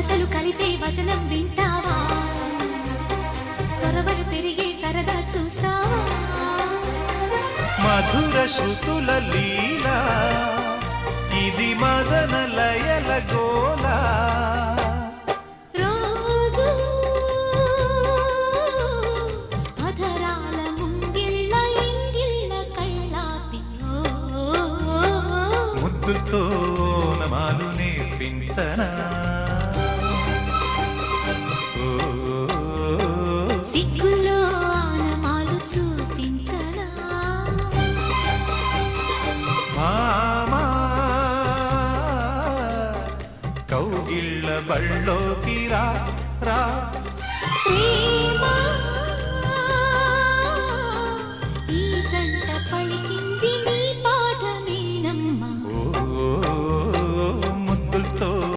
వరసలు కలిసే వచనం వింటావా చొరవలు పెరిగే సరదా చూస్తావా మధుర శృతుల లీలా ఇది మదన లయల గోలా రోజు అధరాల ముంగిళ్ళ ఇంగిళ్ళ కళ్ళాపి ముద్దుతో నమాలు నేర్పించనా సిగ్గులో ఆనమాలు చూపించనా మామా కౌగిళ్ళ బళ్ళోకి రా రా ప్రేమ